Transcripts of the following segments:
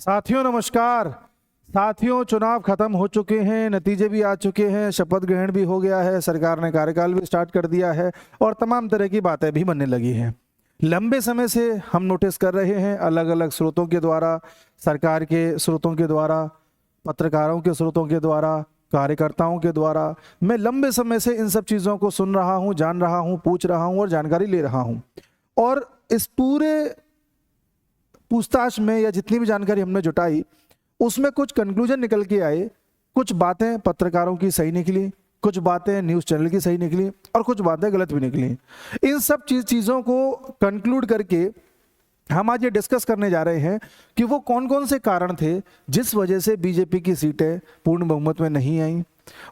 साथियों नमस्कार। साथियों, चुनाव खत्म हो चुके हैं, नतीजे भी आ चुके हैं, शपथ ग्रहण भी हो गया है, सरकार ने कार्यकाल भी स्टार्ट कर दिया है और तमाम तरह की बातें भी बनने लगी हैं। लंबे समय से हम नोटिस कर रहे हैं, अलग अलग स्रोतों के द्वारा, सरकार के स्रोतों के द्वारा, पत्रकारों के स्रोतों के द्वारा, कार्यकर्ताओं के द्वारा, मैं लंबे समय से इन सब चीज़ों को सुन रहा हूँ, जान रहा हूँ, पूछ रहा हूँ और जानकारी ले रहा हूँ। और इस पूरे पूछताछ में या जितनी भी जानकारी हमने जुटाई उसमें कुछ कंक्लूजन निकल के आए। कुछ बातें पत्रकारों की सही निकली, कुछ बातें न्यूज़ चैनल की सही निकली और कुछ बातें गलत भी निकली। इन सब चीज़ों को कंक्लूड करके हम आज ये डिस्कस करने जा रहे हैं कि वो कौन कौन से कारण थे जिस वजह से बीजेपी की सीटें पूर्ण बहुमत में नहीं आई।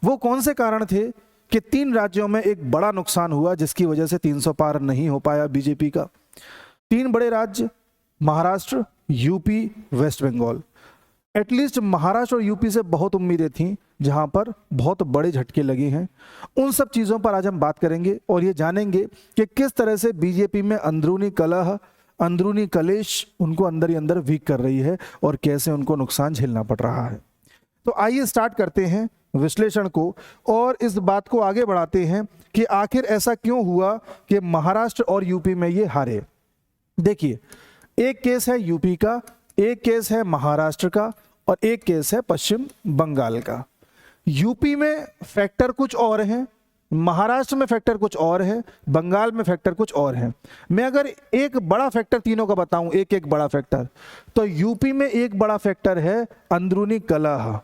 वो कौन से कारण थे कि 3 राज्यों में एक बड़ा नुकसान हुआ जिसकी वजह से 300 पार नहीं हो पाया बीजेपी का। 3 बड़े राज्य, Maharashtra, UP, West Bengal. At least Maharashtra और यूपी से बहुत उम्मीदें थीं, जहां पर बहुत बड़े झटके लगे हैं। उन सब चीज़ों पर आज हम बात करेंगे और ये जानेंगे कि किस तरह से बीजेपी में अंदरूनी कलह, अंदरूनी कलेश उनको अंदर ही अंदर वीक कर रही है और कैसे उनको नुकसान झेलना पड़ रहा है। तो आइए स्टार्ट करते हैं विश्लेषण को और इस बात को आगे बढ़ाते हैं कि आखिर ऐसा क्यों हुआ कि महाराष्ट्र और यूपी में ये हारे। देखिए, एक केस है यूपी का, एक केस है महाराष्ट्र का और एक केस है पश्चिम बंगाल का। यूपी में फैक्टर कुछ और हैं, महाराष्ट्र में फैक्टर कुछ और है, बंगाल में फैक्टर कुछ और है। मैं अगर एक बड़ा फैक्टर तीनों का बताऊं, एक एक बड़ा फैक्टर, तो यूपी में एक बड़ा फैक्टर है अंदरूनी कलह,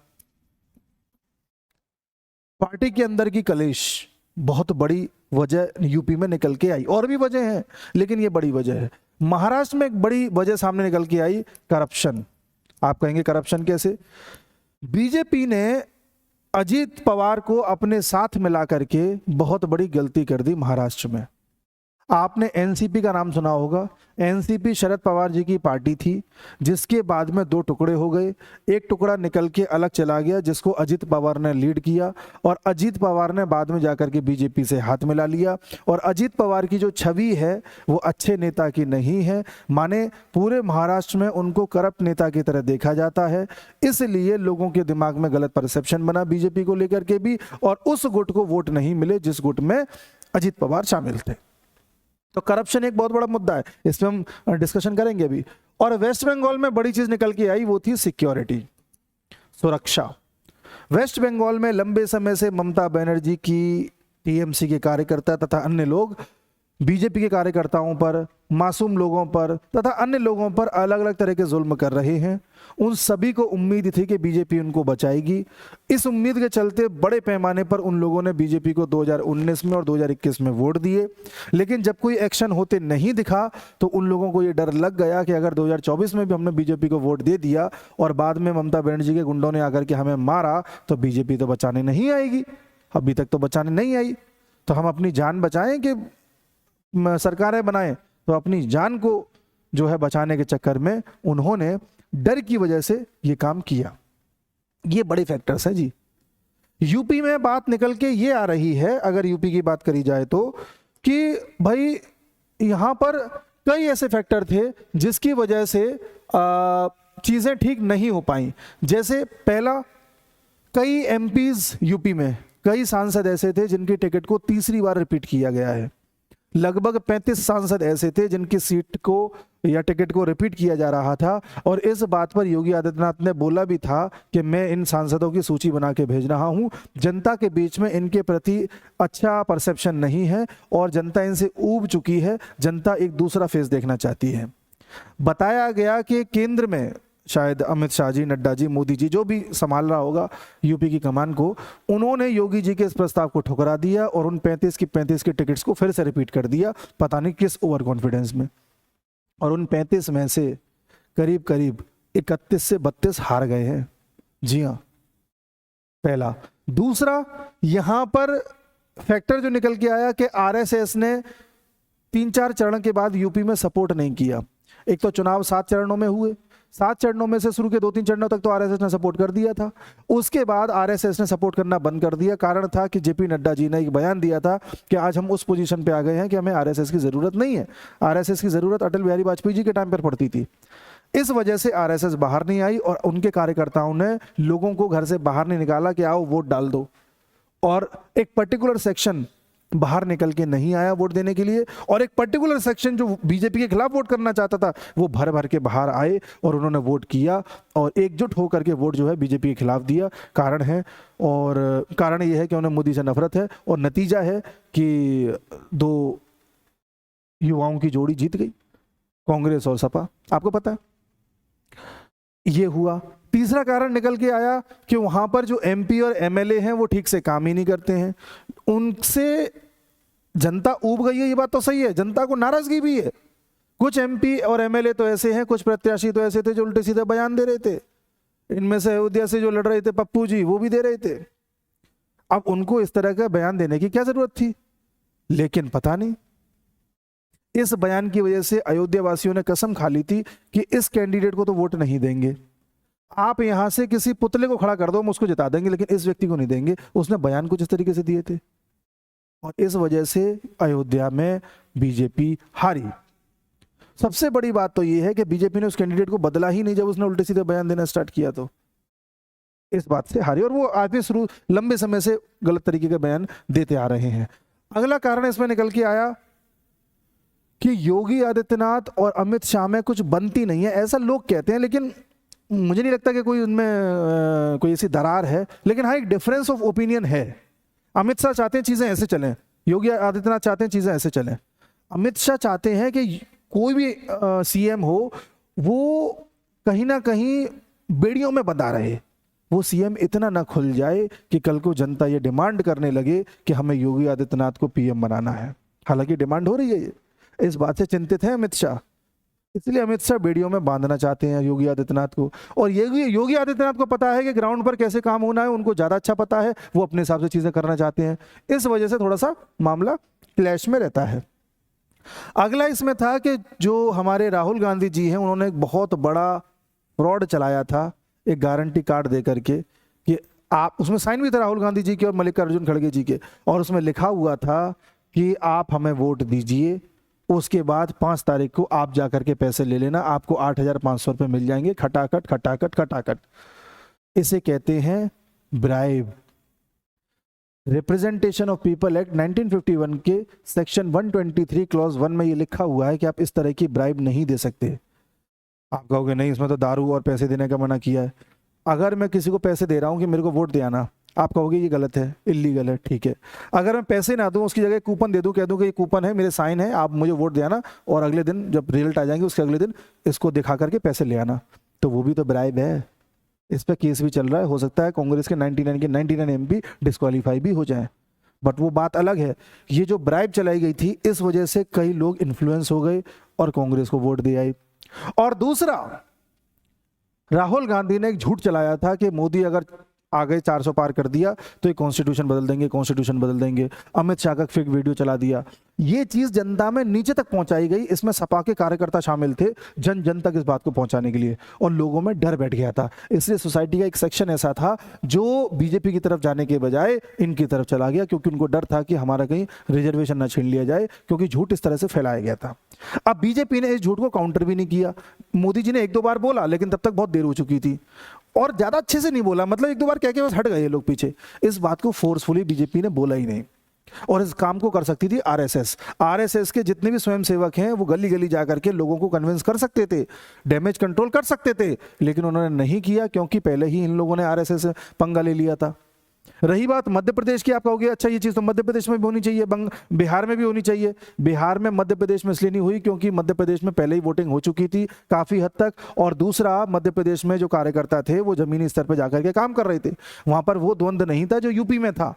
पार्टी के अंदर की कलेश। बहुत बड़ी वजह यूपी में निकल के आई, और भी वजह है लेकिन ये बड़ी वजह है। महाराष्ट्र में एक बड़ी वजह सामने निकल के आई, करप्शन। आप कहेंगे करप्शन कैसे? बीजेपी ने अजीत पवार को अपने साथ मिला करके बहुत बड़ी गलती कर दी महाराष्ट्र में। आपने एनसीपी का नाम सुना होगा। एनसीपी शरद पवार जी की पार्टी थी, जिसके बाद में 2 टुकड़े हो गए। एक टुकड़ा निकल के अलग चला गया जिसको अजीत पवार ने लीड किया और अजीत पवार ने बाद में जाकर के बीजेपी से हाथ मिला लिया। और अजीत पवार की जो छवि है वो अच्छे नेता की नहीं है, माने पूरे महाराष्ट्र में उनको करप्ट नेता की तरह देखा जाता है। इसलिए लोगों के दिमाग में गलत परसेप्शन बना बीजेपी को लेकर के भी, और उस गुट को वोट नहीं मिले जिस गुट में अजीत पवार शामिल थे। तो करप्शन एक बहुत बड़ा मुद्दा है, इसमें हम डिस्कशन करेंगे अभी। और वेस्ट बंगाल में बड़ी चीज निकल के आई, वो थी सिक्योरिटी, सुरक्षा। वेस्ट बंगाल में लंबे समय से ममता बनर्जी की, टीएमसी के कार्यकर्ता तथा अन्य लोग बीजेपी के कार्यकर्ताओं पर, मासूम लोगों पर तथा अन्य लोगों पर अलग अलग तरह के जुल्म कर रहे हैं। उन सभी को उम्मीद थी कि बीजेपी उनको बचाएगी। इस उम्मीद के चलते बड़े पैमाने पर उन लोगों ने बीजेपी को 2019 में और 2021 में वोट दिए। लेकिन जब कोई एक्शन होते नहीं दिखा तो उन लोगों को ये डर लग गया कि अगर 2024 में भी हमने बीजेपी को वोट दे दिया और बाद में ममता बनर्जी के गुंडों ने आकर के हमें मारा तो बीजेपी तो बचाने नहीं आएगी। अभी तक तो बचाने नहीं आई, तो हम अपनी जान बचाएं कि सरकारें बनाएं? तो अपनी जान को जो है बचाने के चक्कर में उन्होंने डर की वजह से ये काम किया। ये बड़े फैक्टर्स हैं जी। यूपी में बात निकल के ये आ रही है, अगर यूपी की बात करी जाए तो, कि भाई यहाँ पर कई ऐसे फैक्टर थे जिसकी वजह से चीज़ें ठीक नहीं हो पाई। जैसे पहला, कई एमपीज यूपी में, कई सांसद ऐसे थे जिनकी टिकट को तीसरी बार रिपीट किया गया है। लगभग 35 सांसद ऐसे थे जिनकी सीट को या टिकट को रिपीट किया जा रहा था। और इस बात पर योगी आदित्यनाथ ने बोला भी था कि मैं इन सांसदों की सूची बना के भेज रहा हूं। जनता के बीच में इनके प्रति अच्छा परसेप्शन नहीं है और जनता इनसे ऊब चुकी है। जनता एक दूसरा फेस देखना चाहती है। बताया गया कि केंद्र में शायद अमित शाह जी, नड्डा जी, मोदी जी, जो भी संभाल रहा होगा यूपी की कमान को, उन्होंने योगी जी के इस प्रस्ताव को ठुकरा दिया और उन 35 की टिकट्स को फिर से रिपीट कर दिया, पता नहीं किस ओवर कॉन्फिडेंस में। और उन 35 में से करीब करीब 31 से 32 हार गए हैं। जी हाँ, पहला। दूसरा, यहां पर फैक्टर जो निकल के आया कि आरएसएस ने 3-4 चरण के बाद यूपी में सपोर्ट नहीं किया। एक तो चुनाव 7 चरणों में हुए, 7 चरणों में से शुरू के 2-3 चरणों तक तो आरएसएस ने सपोर्ट कर दिया था। उसके बाद आरएसएस ने सपोर्ट करना बंद कर दिया। कारण था कि जेपी नड्डा जी ने एक बयान दिया था कि आज हम उस पोजीशन पे आ गए हैं कि हमें आरएसएस की जरूरत नहीं है। आरएसएस की जरूरत अटल बिहारी वाजपेयी जी के टाइम पर पड़ती थी। इस वजह से आरएसएस बाहर नहीं आई और उनके कार्यकर्ताओं ने लोगों को घर से बाहर नहीं निकाला कि आओ वोट डाल दो, और एक पर्टिकुलर सेक्शन बाहर निकल के नहीं आया वोट देने के लिए, और एक पर्टिकुलर सेक्शन जो बीजेपी के खिलाफ वोट करना चाहता था वो भर भर के बाहर आए और उन्होंने वोट किया और एकजुट होकर के वोट जो है बीजेपी के खिलाफ दिया। कारण है, और कारण ये है कि उन्हें मोदी से नफरत है, और नतीजा है कि दो युवाओं की जोड़ी जीत गई, कांग्रेस और सपा। आपको पता है ये हुआ। तीसरा कारण निकल के आया कि वहां पर जो एमपी और एमएलए हैं वो ठीक से काम ही नहीं करते हैं, उनसे जनता ऊब गई है। ये बात तो सही है, जनता को नाराजगी भी है। कुछ एमपी और एमएलए तो ऐसे हैं, कुछ प्रत्याशी तो ऐसे थे जो उल्टे सीधे बयान दे रहे थे। इनमें से अयोध्या से जो लड़ रहे थे पप्पू जी, वो भी दे रहे थे। अब उनको इस तरह का बयान देने की क्या जरूरत थी, लेकिन पता नहीं इस बयान की वजह से अयोध्या वासियों ने कसम खा ली थी कि इस कैंडिडेट को तो वोट नहीं देंगे। आप यहां से किसी पुतले को खड़ा कर दो, हम उसको जिता देंगे, लेकिन इस व्यक्ति को नहीं देंगे। उसने बयान कुछ इस तरीके से दिए थे और इस वजह से अयोध्या में बीजेपी हारी। सबसे बड़ी बात तो यह है कि बीजेपी ने उस कैंडिडेट को बदला ही नहीं जब उसने उल्टे सीधे बयान देना स्टार्ट किया, तो इस बात से हारी। और वो आदमी शुरू लंबे समय से गलत तरीके के बयान देते आ रहे हैं। अगला कारण इसमें निकल के आया कि योगी आदित्यनाथ और अमित शाह में कुछ बनती नहीं है, ऐसा लोग कहते हैं, लेकिन मुझे नहीं लगता कि कोई उनमें कोई ऐसी दरार है। लेकिन हाँ, एक डिफरेंस ऑफ ओपिनियन है। अमित शाह चाहते हैं चीजें ऐसे चलें, योगी आदित्यनाथ चाहते हैं चीजें ऐसे चलें। अमित शाह चाहते हैं कि कोई भी सीएम हो वो कहीं ना कहीं बेड़ियों में बंधा रहे, वो सीएम इतना ना खुल जाए कि कल को जनता ये डिमांड करने लगे कि हमें योगी आदित्यनाथ को पीएम बनाना है। हालांकि डिमांड हो रही है, इस बात से चिंतित है अमित शाह, इसलिए अमित शाह बेड़ियों में बांधना चाहते हैं योगी आदित्यनाथ को। और योगी आदित्यनाथ को पता है कि ग्राउंड पर कैसे काम होना है, उनको ज्यादा अच्छा पता है, वो अपने हिसाब से चीजें करना चाहते हैं। इस वजह से थोड़ा सा मामला क्लैश में रहता है। अगला इसमें था कि जो हमारे राहुल गांधी जी हैं, उन्होंने एक बहुत बड़ा फ्रॉड चलाया था, एक गारंटी कार्ड दे करके कि आप, उसमें साइन भी था राहुल गांधी जी के और मल्लिकार्जुन खड़गे जी के, और उसमें लिखा हुआ था कि आप हमें वोट दीजिए, उसके बाद 5 तारीख को आप जाकर के पैसे ले लेना, आपको 8,500 रुपये मिल जाएंगे, खटाखट खटाखट खटाखट। इसे कहते हैं bribe. Representation of people act 1951 के सेक्शन 123 क्लॉज 1 में ये लिखा हुआ है कि आप इस तरह की ब्राइब नहीं दे सकते। आप कहोगे नहीं, इसमें तो दारू और पैसे देने का मना किया है। अगर मैं किसी को पैसे दे रहा हूं कि मेरे को वोट दे आना, आप कहोगे ये गलत है, इलीगल है, ठीक है। अगर मैं पैसे ना दूं, उसकी जगह कूपन दे दूं, कह दूं कि ये कूपन है, मेरे साइन है, आप मुझे वोट दे आना, और अगले दिन जब रिजल्ट आ जाएंगे उसके अगले दिन इसको दिखा करके पैसे ले आना, तो वो भी तो ब्राइब है। इस पर केस भी चल रहा है। हो सकता है कांग्रेस के 99 एमपी डिस्क्वालीफाई भी हो जाए, बट वो बात अलग है। ये जो ब्राइब चलाई गई थी, इस वजह से कई लोग इन्फ्लुएंस हो गए और कांग्रेस को वोट दे आई। और दूसरा, राहुल गांधी ने एक झूठ चलाया था कि मोदी अगर आ गए 400 पार कर दिया तो ये कॉन्स्टिट्यूशन बदल देंगे, कॉन्स्टिट्यूशन बदल देंगे। अमित शाह का फेक वीडियो चला दिया। ये चीज जनता में नीचे तक पहुंचाई गई। इसमें सपा के कार्यकर्ता शामिल थे जन जन तक इस बात को पहुंचाने के लिए, और लोगों में डर बैठ गया था। इसलिए सोसाइटी का एक सेक्शन ऐसा था जो बीजेपी की तरफ जाने के बजाय इनकी तरफ चला गया, क्योंकि उनको डर था कि हमारा कहीं रिजर्वेशन ना छीन लिया जाए, क्योंकि झूठ इस तरह से फैलाया गया था। अब बीजेपी ने इस झूठ को काउंटर भी नहीं किया। मोदी जी ने 1-2 बार बोला, लेकिन तब तक बहुत देर हो चुकी थी, और ज्यादा अच्छे से नहीं बोला, मतलब 1-2 बार कह के बस हट गए लोग पीछे। इस बात को फोर्सफुली बीजेपी ने बोला ही नहीं, और इस काम को कर सकती थी आरएसएस के जितने भी स्वयंसेवक हैं वो गली गली जाकर के लोगों को कन्विंस कर सकते थे, डैमेज कंट्रोल कर सकते थे, लेकिन उन्होंने नहीं किया, क्योंकि पहले ही इन लोगों ने आरएसएस से पंगा ले लिया था। रही बात मध्य प्रदेश की, आप कहोगे अच्छा ये चीज तो मध्य प्रदेश में भी होनी चाहिए, बिहार में भी होनी चाहिए। बिहार में मध्य प्रदेश में इसलिए नहीं हुई क्योंकि मध्य प्रदेश में पहले ही वोटिंग हो चुकी थी काफी हद तक, और दूसरा, मध्य प्रदेश में जो कार्यकर्ता थे वो जमीनी स्तर पर जाकर के काम कर रहे थे। वहां पर वो द्वंद्व नहीं था जो यूपी में था,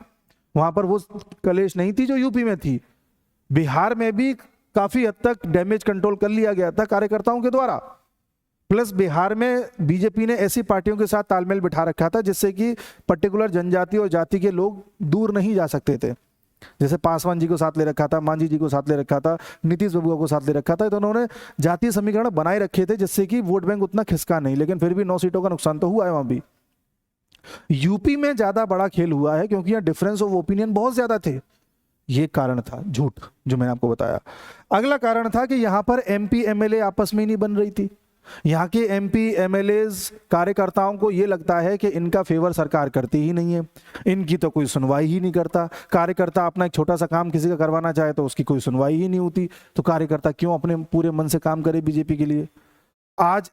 वहां पर वो कलेश नहीं थी जो यूपी में थी। बिहार में भी काफी हद तक डैमेज कंट्रोल कर लिया गया था कार्यकर्ताओं के द्वारा। प्लस बिहार में बीजेपी ने ऐसी पार्टियों के साथ तालमेल बिठा रखा था जिससे कि पर्टिकुलर जनजाति और जाति के लोग दूर नहीं जा सकते थे। जैसे पासवान जी को साथ ले रखा था, मांझी जी को साथ ले रखा था, नीतीश बबुआ को साथ ले रखा था, तो उन्होंने जातीय समीकरण बनाए रखे थे जिससे कि वोट बैंक उतना खिसका नहीं, लेकिन फिर भी 9 सीटों का नुकसान तो हुआ है वहां भी। यूपी में ज्यादा बड़ा खेल हुआ है क्योंकि यहाँ डिफरेंस ऑफ ओपिनियन बहुत ज्यादा थे। ये कारण था झूठ जो मैंने आपको बताया। अगला कारण था कि यहां पर एमपी एमएलए आपस में ही नहीं बन रही थी। यहाँ के एमपी एमएलएज कार्यकर्ताओं को ये लगता है कि इनका फेवर सरकार करती ही नहीं है, इनकी तो कोई सुनवाई ही नहीं करता। कार्यकर्ता अपना एक छोटा सा काम किसी का करवाना चाहे तो उसकी कोई सुनवाई ही नहीं होती, तो कार्यकर्ता क्यों अपने पूरे मन से काम करे बीजेपी के लिए। आज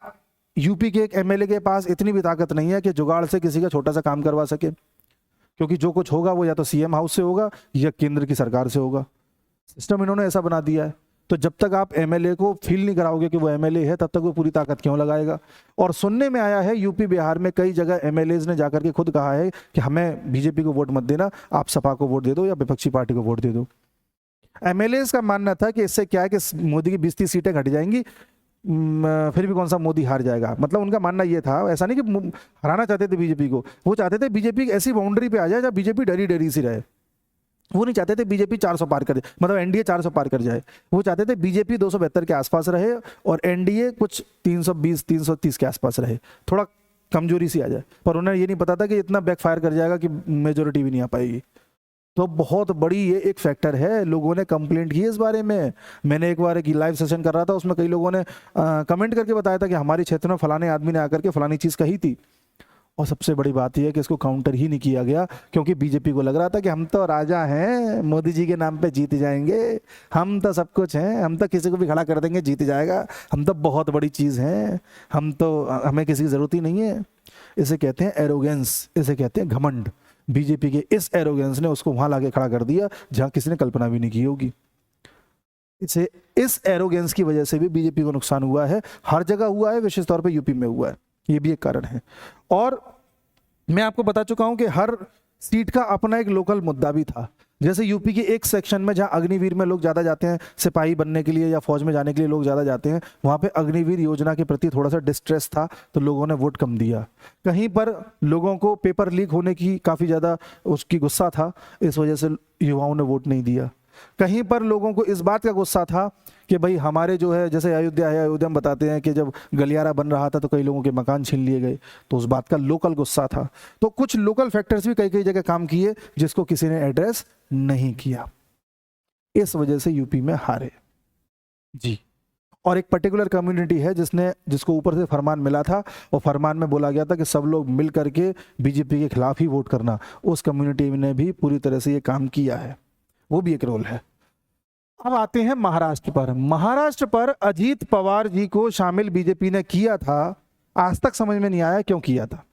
यूपी के एक एमएलए के पास इतनी भी ताकत नहीं है कि जुगाड़ से किसी का छोटा सा काम करवा सके, क्योंकि जो कुछ होगा वो या तो सीएम हाउस से होगा या केंद्र की सरकार से होगा। सिस्टम इन्होंने ऐसा बना दिया है। तो जब तक आप एमएलए को फील नहीं कराओगे कि वो एमएलए है, तब तक वो पूरी ताकत क्यों लगाएगा। और सुनने में आया है यूपी बिहार में कई जगह एमएलएज ने जाकर के खुद कहा है कि हमें बीजेपी को वोट मत देना, आप सपा को वोट दे दो या विपक्षी पार्टी को वोट दे दो। एमएलएज का मानना था कि इससे क्या है कि मोदी की 20-30 सीटें घट जाएंगी, फिर भी कौन सा मोदी हार जाएगा। मतलब उनका मानना ये था, ऐसा नहीं कि हराना चाहते थे बीजेपी को, वो चाहते थे बीजेपी ऐसी बाउंड्री पे आ जाए जब बीजेपी डरी डरी सी रहे। वो नहीं चाहते थे बीजेपी 400 पार कर जाए, मतलब एनडीए 400 पार कर जाए। वो चाहते थे बीजेपी 272 के आसपास रहे और एनडीए कुछ 320-330 के आसपास रहे, थोड़ा कमजोरी सी आ जाए। पर उन्हें ये नहीं पता था कि इतना बैकफायर कर जाएगा कि मेजोरिटी भी नहीं आ पाएगी। तो बहुत बड़ी ये एक फैक्टर है। लोगों ने कंप्लेंट की इस बारे में। मैंने एक बार एक लाइव सेशन कर रहा था, उसमें कई लोगों ने कमेंट करके बताया था कि हमारे क्षेत्र में फलाने आदमी ने आकर के फलानी चीज़ कही थी। और सबसे बड़ी बात यह है कि इसको काउंटर ही नहीं किया गया, क्योंकि बीजेपी को लग रहा था कि हम तो राजा हैं, मोदी जी के नाम पे जीत जाएंगे, हम तो सब कुछ हैं, हम तो किसी को भी खड़ा कर देंगे जीत जाएगा, हम तो बहुत बड़ी चीज़ हैं, हमें किसी की ज़रूरत ही नहीं है। इसे कहते हैं एरोगेंस, इसे कहते हैं घमंड। बीजेपी के इस एरोगेंस ने उसको वहां लाके खड़ा कर दिया जहां किसी ने कल्पना भी नहीं की होगी। इस एरोगेंस की वजह से भी बीजेपी को नुकसान हुआ है, हर जगह हुआ है, विशेष तौर पे यूपी में हुआ है, ये भी एक कारण है। और मैं आपको बता चुका हूं कि हर सीट का अपना एक लोकल मुद्दा भी था। जैसे यूपी के एक सेक्शन में जहां अग्निवीर में लोग ज़्यादा जाते हैं, सिपाही बनने के लिए या फौज में जाने के लिए लोग ज़्यादा जाते हैं, वहां पे अग्निवीर योजना के प्रति थोड़ा सा डिस्ट्रेस था, तो लोगों ने वोट कम दिया। कहीं पर लोगों को पेपर लीक होने की काफ़ी ज़्यादा उसकी गुस्सा था, इस वजह से युवाओं ने वोट नहीं दिया। कहीं पर लोगों को इस बात का गुस्सा था कि भाई हमारे जो है, जैसे अयोध्या है, अयोध्या में बताते हैं कि जब गलियारा बन रहा था तो कई लोगों के मकान छीन लिए गए, तो उस बात का लोकल गुस्सा था। तो कुछ लोकल फैक्टर्स भी कई कई जगह काम किए जिसको किसी ने एड्रेस नहीं किया, इस वजह से यूपी में हारे जी। और एक पर्टिकुलर कम्युनिटी है जिसको ऊपर से फरमान मिला था, और फरमान में बोला गया था कि सब लोग मिल करके बीजेपी के खिलाफ ही वोट करना। उस कम्युनिटी ने भी पूरी तरह से ये काम किया है, वो भी एक रोल है। अब आते हैं महाराष्ट्र पर। महाराष्ट्र पर अजीत पवार जी को शामिल बीजेपी ने किया था, आज तक समझ में नहीं आया क्यों किया था।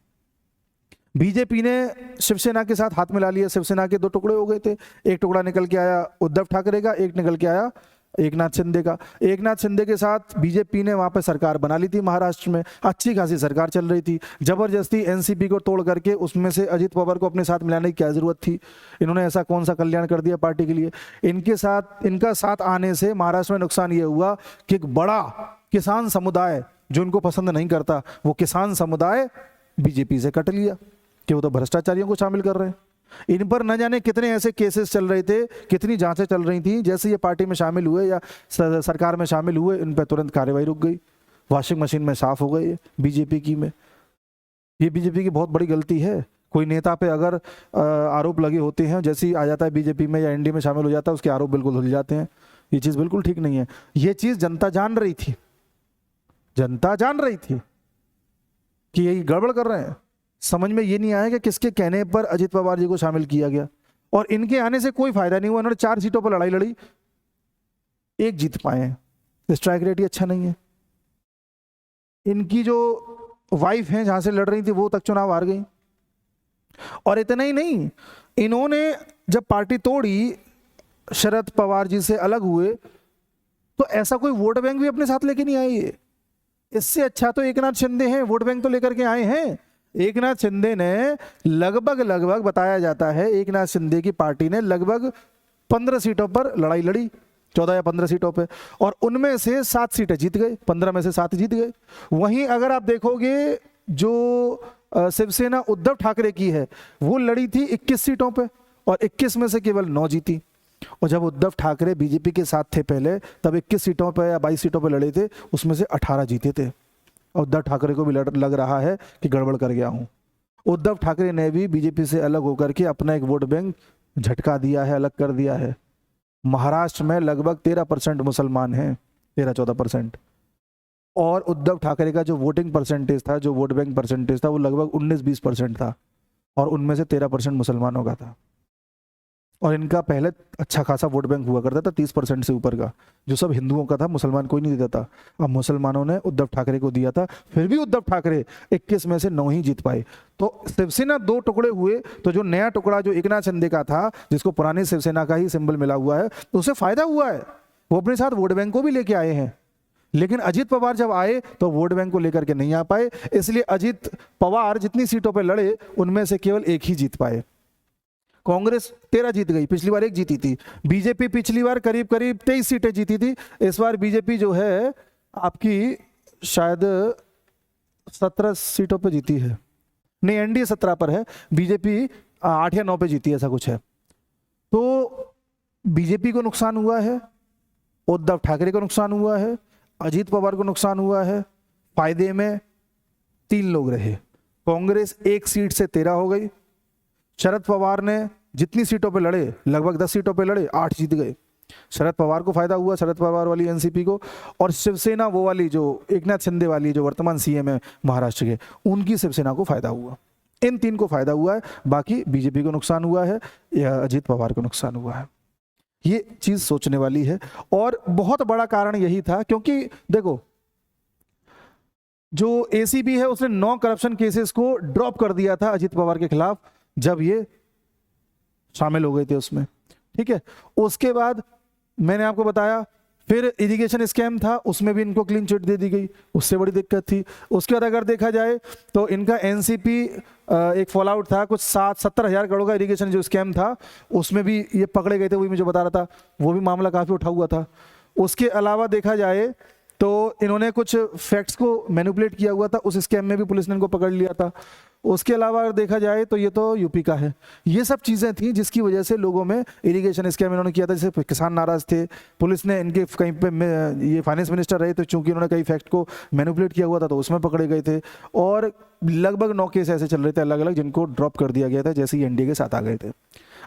बीजेपी ने शिवसेना के साथ हाथ मिला लिया, शिवसेना के दो टुकड़े हो गए थे, एक टुकड़ा निकल के आया उद्धव ठाकरे का, एक निकल के आया एकनाथ शिंदे का। एकनाथ शिंदे के साथ बीजेपी ने वहां पे सरकार बना ली थी, महाराष्ट्र में अच्छी खासी सरकार चल रही थी। जबरदस्ती एनसीपी को तोड़ करके उसमें से अजीत पवार को अपने साथ मिलाने की क्या जरूरत थी। इन्होंने ऐसा कौन सा कल्याण कर दिया पार्टी के लिए। इनका साथ आने से महाराष्ट्र में नुकसान ये हुआ कि एक बड़ा किसान समुदाय जो इनको पसंद नहीं करता, वो किसान समुदाय बीजेपी से कट लिया कि वो तो भ्रष्टाचारियों को शामिल कर रहे हैं। इन पर न जाने कितने ऐसे केसेस चल रहे थे, कितनी जांचें चल रही थी। जैसे ये पार्टी में शामिल हुए या सरकार में शामिल हुए, इन पर तुरंत कार्रवाई रुक गई, वॉशिंग मशीन में साफ हो गई बीजेपी की में। ये बीजेपी की बहुत बड़ी गलती है। कोई नेता पे अगर आरोप लगे होते हैं, जैसे ही आ जाता है बीजेपी में या एनडीए में शामिल हो जाता है, उसके आरोप बिल्कुल धुल जाते हैं। ये चीज़ बिल्कुल ठीक नहीं है। ये चीज़ जनता जान रही थी, जनता जान रही थी कि यही गड़बड़ कर रहे हैं। समझ में ये नहीं आया कि किसके कहने पर अजीत पवार जी को शामिल किया गया, और इनके आने से कोई फायदा नहीं हुआ। इन्होंने 4 सीटों पर लड़ाई लड़ी, 1 जीत पाए हैं। स्ट्राइक रेट ही अच्छा नहीं है। इनकी जो वाइफ हैं जहां से लड़ रही थी, वो तक चुनाव हार गई। और इतना ही नहीं, इन्होंने जब पार्टी तोड़ी, शरद पवार जी से अलग हुए, तो ऐसा कोई वोट बैंक भी अपने साथ लेके नहीं आए। इससे अच्छा तो एकनाथ शिंदे हैं, वोट बैंक तो लेकर के आए हैं। एकनाथ शिंदे ने लगभग बताया जाता है, एकनाथ शिंदे की पार्टी ने लगभग 15 सीटों पर लड़ाई लड़ी, 14 या 15 सीटों पे, और उनमें से 7 सीटें जीत गए, 15 में से 7 जीत गए। वहीं अगर आप देखोगे जो शिवसेना उद्धव ठाकरे की है, वो लड़ी थी 21 सीटों पे और 21 में से केवल 9 जीती। और जब उद्धव ठाकरे बीजेपी के साथ थे पहले, तब 21 सीटों पे या 22 सीटों पे लड़े थे, उसमें से 18 जीते थे। उद्धव ठाकरे को भी लग रहा है कि गड़बड़ कर गया हूं। उद्धव ठाकरे ने भी बीजेपी से अलग होकर के अपना एक वोट बैंक झटका दिया है, अलग कर दिया है। महाराष्ट्र में लगभग 13% मुसलमान हैं, 13-14%। और उद्धव ठाकरे का जो वोटिंग परसेंटेज था, जो वोट बैंक परसेंटेज था, वो लगभग 19-20% था, और उनमें से 13% मुसलमानों का था। और इनका पहले अच्छा खासा वोट बैंक हुआ करता था 30% से ऊपर का, जो सब हिंदुओं का था, मुसलमान कोई नहीं देता था। अब मुसलमानों ने उद्धव ठाकरे को दिया था, फिर भी उद्धव ठाकरे 21 में से 9 ही जीत पाए। तो शिवसेना 2 टुकड़े हुए, तो जो नया टुकड़ा जो एकनाथ शिंदे का था, जिसको पुरानी शिवसेना का ही सिंबल मिला हुआ है, तो उसे फायदा हुआ है। वो अपने साथ वोट बैंक को भी लेके आए हैं। लेकिन अजीत पवार जब आए तो वोट बैंक को लेकर के नहीं आ पाए, इसलिए अजीत पवार जितनी सीटों पर लड़े उनमें से केवल 1 ही जीत पाए। कांग्रेस 13 जीत गई, पिछली बार 1 जीती थी। बीजेपी पिछली बार करीब करीब 23 सीटें जीती थी। इस बार बीजेपी जो है आपकी शायद 17 सीटों पे जीती है, नहीं एनडीए 17 पर है, बीजेपी 8 या 9 पे जीती है, ऐसा कुछ है। तो बीजेपी को नुकसान हुआ है, उद्धव ठाकरे को नुकसान हुआ है, अजीत पवार को नुकसान हुआ है। फायदे में 3 लोग रहे। कांग्रेस 1 सीट से 13 हो गई। शरद पवार ने जितनी सीटों पे लड़े, लगभग 10 सीटों पे लड़े, 8 जीत गए। शरद पवार को फायदा हुआ, शरद पवार वाली एनसीपी को। और शिवसेना वो वाली जो एकनाथ शिंदे वाली, जो वर्तमान सीएम है महाराष्ट्र के, उनकी शिवसेना को फायदा हुआ। इन 3 को फायदा हुआ है, बाकी बीजेपी को नुकसान हुआ है या अजीत पवार को नुकसान हुआ है। ये चीज सोचने वाली है। और बहुत बड़ा कारण यही था, क्योंकि देखो जो एसीबी है उसने 9 करप्शन केसेस को ड्रॉप कर दिया था अजीत पवार के खिलाफ, जब ये शामिल हो गए थे उसमें। ठीक है, उसके बाद मैंने आपको बताया फिर इरिगेशन स्कैम था, उसमें भी इनको क्लीन चिट दे दी गई, उससे बड़ी दिक्कत थी। उसके बाद अगर देखा जाए तो इनका एनसीपी एक फॉल आउट था, कुछ 70 हजार करोड़ का इरिगेशन जो स्कैम था, उसमें भी ये पकड़े गए थे, वही मुझे बता रहा था, वो भी मामला काफी उठा हुआ था। उसके अलावा देखा जाए तो इन्होंने कुछ फैक्ट्स को मैनिपुलेट किया हुआ था, उस स्कैम में भी पुलिस ने इनको पकड़ लिया था। उसके अलावा अगर देखा जाए तो ये तो यूपी का है। ये सब चीज़ें थी जिसकी वजह से लोगों में इरिगेशन स्कैम इन्होंने किया था, जैसे किसान नाराज थे, पुलिस ने इनके कहीं पे ये फाइनेंस मिनिस्टर रहे तो चूंकि इन्होंने कई फैक्ट को मैनिपुलेट किया हुआ था तो उसमें पकड़े गए थे। और लगभग 9 केस ऐसे चल रहे थे अलग अलग, जिनको ड्रॉप कर दिया गया था जैसे ही एनडीए के साथ आ गए थे।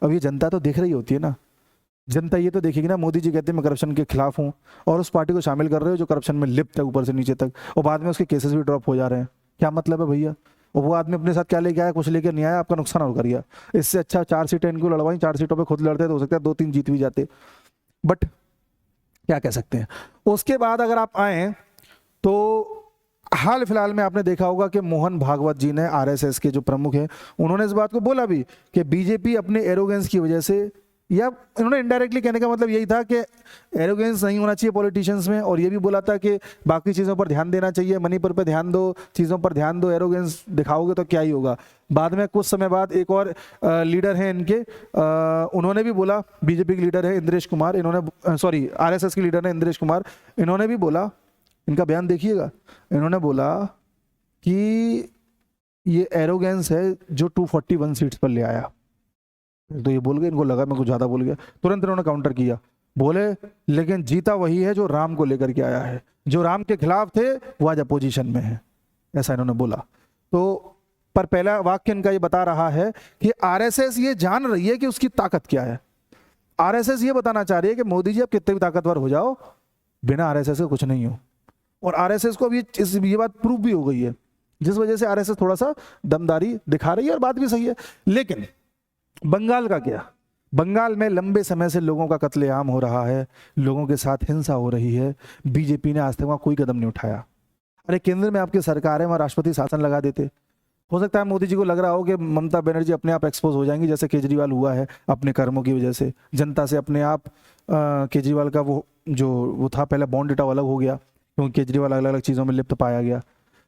अब ये जनता तो देख रही होती है ना, जनता ये तो देखेगी ना, मोदी जी कहते हैं मैं करप्शन के खिलाफ हूँ, और उस पार्टी को शामिल कर रहे हो जो करप्शन में लिप्त है ऊपर से नीचे तक, और बाद में उसके केसेस भी ड्रॉप हो जा रहे हैं। क्या मतलब है भैया? और वो आदमी अपने साथ क्या लेके आया? कुछ लेकर नहीं आया, आपका नुकसान और कर दिया। इससे अच्छा 4 सीटें इनको लड़वाई, 4 सीटों पे खुद लड़ते तो हो सकता है 2-3 जीत भी जाते, बट क्या कह सकते हैं। उसके बाद अगर आप आए तो हाल फिलहाल में आपने देखा होगा कि मोहन भागवत जी ने, आरएसएस के जो प्रमुख हैं, उन्होंने इस बात को बोला भी कि बीजेपी अपने एरोगेंस की वजह से, या इन्होंने इनडायरेक्टली कहने का मतलब यही था कि एरोगेंस नहीं होना चाहिए पॉलिटिशियंस में, और ये भी बोला था कि बाकी चीज़ों पर ध्यान देना चाहिए, मणिपुर पर ध्यान दो, चीज़ों पर ध्यान दो, एरोगेंस दिखाओगे तो क्या ही होगा। बाद में कुछ समय बाद एक और लीडर हैं इनके, उन्होंने भी बोला, बीजेपी के लीडर है इंद्रेश कुमार, इन्होंने सॉरी आरएसएस के लीडर है इंद्रेश कुमार, इन्होंने भी बोला, इनका बयान देखिएगा, इन्होंने बोला कि ये एरोगेंस है जो 241 सीट्स पर ले आया। तो ये बोल गए, इनको लगा मैं कुछ ज़्यादा बोल गया, तुरंत इन्होंने काउंटर किया, बोले लेकिन जीता वही है जो राम को लेकर के आया है, जो राम के खिलाफ थे वो आज अपोजिशन में है, ऐसा इन्होंने बोला। तो पर पहला वाक्य इनका ये बता रहा है कि आरएसएस ये जान रही है कि उसकी ताकत क्या है। आरएसएस ये बताना चाह रही है कि मोदी जी आप कितने भी ताकतवर हो जाओ, बिना आरएसएस के कुछ नहीं हो। और आरएसएस को अब ये बात प्रूव भी हो गई है, जिस वजह से आरएसएस थोड़ा सा दमदारी दिखा रही है, और बात भी सही है। लेकिन बंगाल का क्या? बंगाल में लंबे समय से लोगों का कत्लेआम हो रहा है, लोगों के साथ हिंसा हो रही है, बीजेपी ने आज तक वहां कोई कदम नहीं उठाया। अरे केंद्र में आपकी सरकार है, वहां राष्ट्रपति शासन लगा देते। हो सकता है मोदी जी को लग रहा हो कि ममता बनर्जी अपने आप एक्सपोज हो जाएंगी, जैसे केजरीवाल हुआ है अपने कर्मों की वजह से, जनता से अपने आप केजरीवाल का वो था पहले बॉन्ड डेटा अलग हो गया, क्योंकि केजरीवाल अलग अलग चीज़ों में लिप्त पाया गया।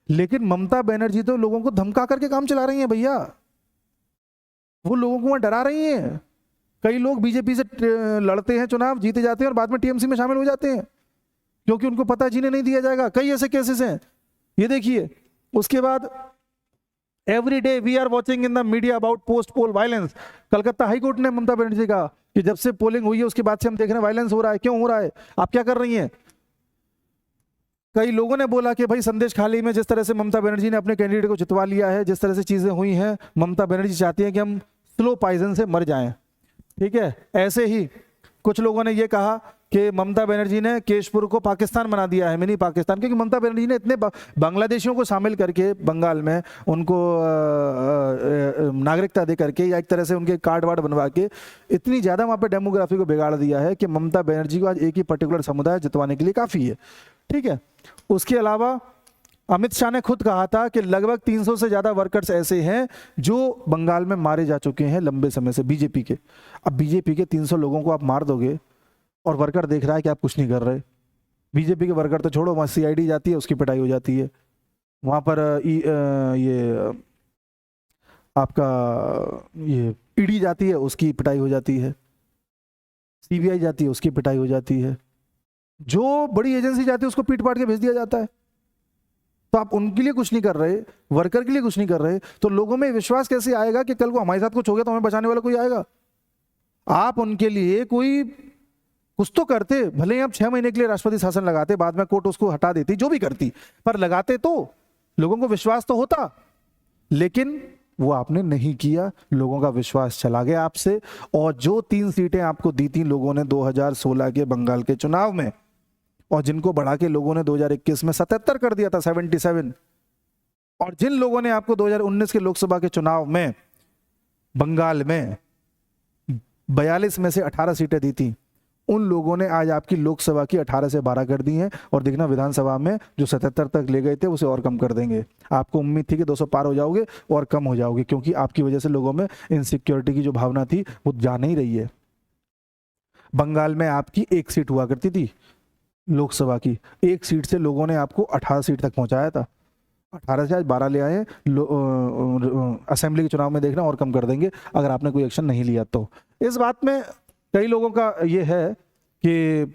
लेकिन ममता बनर्जी तो लोगों को धमका करके काम चला रही है भैया, वो लोगों को वहां डरा रही हैं। कई लोग बीजेपी से लड़ते हैं, चुनाव जीते जाते हैं और बाद में टीएमसी में शामिल हो जाते हैं, क्योंकि उनको पता जीने नहीं दिया जाएगा। कई ऐसे केसेस हैं, ये देखिए। उसके बाद every day we are watching in the media about post poll violence. Calcutta high court ने ममता बनर्जी का कि जब से पोलिंग हुई है उसके बाद से हम देख रहे हैं वायलेंस हो रहा है, क्यों हो रहा है, आप क्या कर रही हैं? कई लोगों ने बोला कि भाई संदेश खाली में जिस तरह से ममता बनर्जी ने अपने कैंडिडेट को जितवा लिया है, जिस तरह से चीजें हुई हैं, ममता बनर्जी चाहती हैं कि हम स्लो पॉइजन से मर जाएं। ठीक है, ऐसे ही कुछ लोगों ने ये कहा कि ममता बनर्जी ने केशपुर को पाकिस्तान बना दिया है, मिनी पाकिस्तान, क्योंकि ममता बनर्जी ने इतने बांग्लादेशियों को शामिल करके बंगाल में उनको नागरिकता दे करके या एक तरह से उनके कार्ड वार्ड बनवा के इतनी ज़्यादा वहाँ पे डेमोग्राफी को बिगाड़ दिया है कि ममता बनर्जी को आज एक ही पर्टिकुलर समुदाय जितवाने के लिए काफ़ी है। ठीक है, उसके अलावा अमित शाह ने खुद कहा था कि लगभग 300 से ज़्यादा वर्कर्स ऐसे हैं जो बंगाल में मारे जा चुके हैं लंबे समय से बीजेपी के। अब बीजेपी के 300 लोगों को आप मार दोगे और वर्कर देख रहा है कि आप कुछ नहीं कर रहे। बीजेपी के वर्कर तो छोड़ो, वहाँ सीआईडी जाती है उसकी पिटाई हो जाती है, वहाँ पर ये आपका ये ईडी जाती है उसकी पिटाई हो जाती है, सीबीआई जाती है उसकी पिटाई हो जाती है, जो बड़ी एजेंसी जाती है उसको पीट पाट के भेज दिया जाता है। तो आप उनके लिए कुछ नहीं कर रहे, वर्कर के लिए कुछ नहीं कर रहे, तो लोगों में विश्वास कैसे आएगा कि कल को हमारे साथ कुछ हो गया तो हमें बचाने वाला कोई आएगा। आप उनके लिए कोई कुछ तो करते, भले ही आप 6 महीने के लिए राष्ट्रपति शासन लगाते, बाद में कोर्ट उसको हटा देती, जो भी करती, पर लगाते तो लोगों को विश्वास तो होता। लेकिन वो आपने नहीं किया, लोगों का विश्वास चला गया आपसे। और जो 3 सीटें आपको दी थी लोगों ने 2016 के बंगाल के चुनाव में, और जिनको बढ़ा के लोगों ने 2021 में 77 कर दिया था, 77, और जिन लोगों ने आपको 2019 के लोकसभा के चुनाव में बंगाल में 42 में से 18 सीटें दी थी, उन लोगों ने आज आपकी लोकसभा की 18 से 12 कर दी हैं, और देखना विधानसभा में जो 77 तक ले गए थे उसे और कम कर देंगे। आपको उम्मीद थी कि 200 पार हो जाओगे और कम हो जाओगे, क्योंकि आपकी वजह से लोगों में इनसिक्योरिटी की जो भावना थी वो जा नहीं रही है। बंगाल में आपकी 1 सीट हुआ करती थी लोकसभा की, 1 सीट से लोगों ने आपको 18 सीट तक पहुंचाया था, 18 से आज 12 ले आए। असेंबली के चुनाव में देखना और कम कर देंगे अगर आपने कोई एक्शन नहीं लिया तो। इस बात में कई लोगों का ये है कि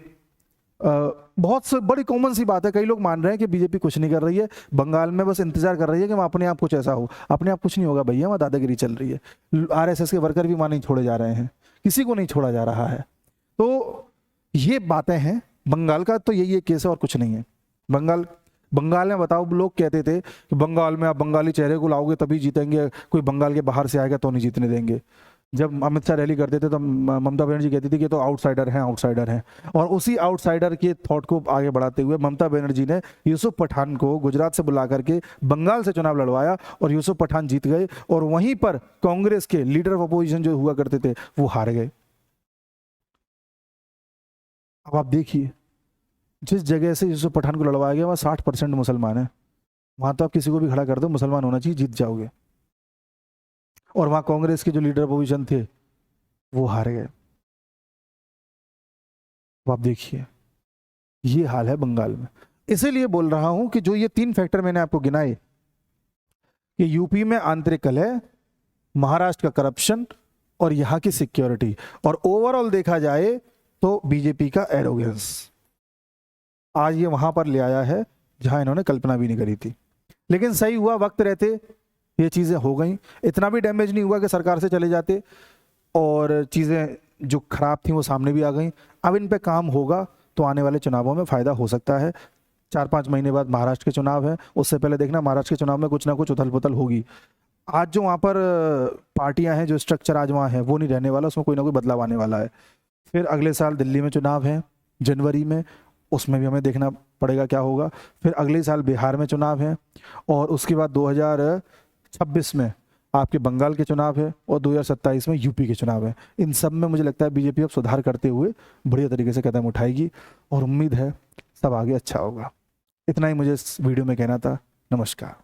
बहुत बड़ी कॉमन सी बात है, कई लोग मान रहे हैं कि बीजेपी कुछ नहीं कर रही है बंगाल में, बस इंतजार कर रही है कि वहाँ अपने आप कुछ ऐसा हो। अपने आप कुछ नहीं होगा भैया, वहाँ दादागिरी चल रही है। आरएसएस के वर्कर भी वहाँ नहीं छोड़े जा रहे हैं, किसी को नहीं छोड़ा जा रहा है। तो ये बातें हैं बंगाल का, तो यही केस है और कुछ नहीं है। बंगाल में बताओ, लोग कहते थे कि बंगाल में आप बंगाली चेहरे को लाओगे तभी जीतेंगे, कोई बंगाल के बाहर से आएगा तो नहीं जीतने देंगे। जब अमित शाह रैली करते थे तो ममता बनर्जी कहती थी कि तो आउटसाइडर हैं। और उसी आउटसाइडर के थॉट को आगे बढ़ाते हुए ममता बनर्जी ने यूसुफ पठान को गुजरात से बुला करके बंगाल से चुनाव लड़वाया, और यूसुफ पठान जीत गए, और वहीं पर कांग्रेस के लीडर ऑफ अपोजिशन जो हुआ करते थे वो हार गए। अब आप देखिए, जिस जगह से यूसुफ पठान को लड़वाया गया वहाँ 60% मुसलमान है, वहां तो आप किसी को भी खड़ा कर दो, मुसलमान होना चाहिए, जीत जाओगे। और वहां कांग्रेस के जो लीडर अपोजिशन थे वो हार गए। तो आप देखिए ये हाल है बंगाल में। इसीलिए बोल रहा हूं कि जो ये 3 फैक्टर मैंने आपको गिनाए कि यूपी में आंतरिक कलह, महाराष्ट्र का करप्शन और यहां की सिक्योरिटी, और ओवरऑल देखा जाए तो बीजेपी का एरोगेंस, आज ये वहां पर ले आया है जहां इन्होंने कल्पना भी नहीं करी थी। लेकिन सही हुआ, वक्त रहते ये चीज़ें हो गई। इतना भी डैमेज नहीं हुआ कि सरकार से चले जाते, और चीज़ें जो खराब थी वो सामने भी आ गई। अब इन पे काम होगा तो आने वाले चुनावों में फ़ायदा हो सकता है। 4-5 महीने बाद महाराष्ट्र के चुनाव है, उससे पहले देखना महाराष्ट्र के चुनाव में कुछ ना कुछ उथल पुथल होगी। आज जो वहाँ पर पार्टियाँ हैं, जो स्ट्रक्चर आज वहाँ है वो नहीं रहने वाला, उसमें कोई ना कोई बदलाव आने वाला है। फिर अगले साल दिल्ली में चुनाव है जनवरी में, उसमें भी हमें देखना पड़ेगा क्या होगा। फिर अगले साल बिहार में चुनाव है, और उसके बाद 2026 में आपके बंगाल के चुनाव है, और 2027 में यूपी के चुनाव है। इन सब में मुझे लगता है बीजेपी अब सुधार करते हुए बढ़िया तरीके से कदम उठाएगी, और उम्मीद है सब आगे अच्छा होगा। इतना ही मुझे इस वीडियो में कहना था। नमस्कार।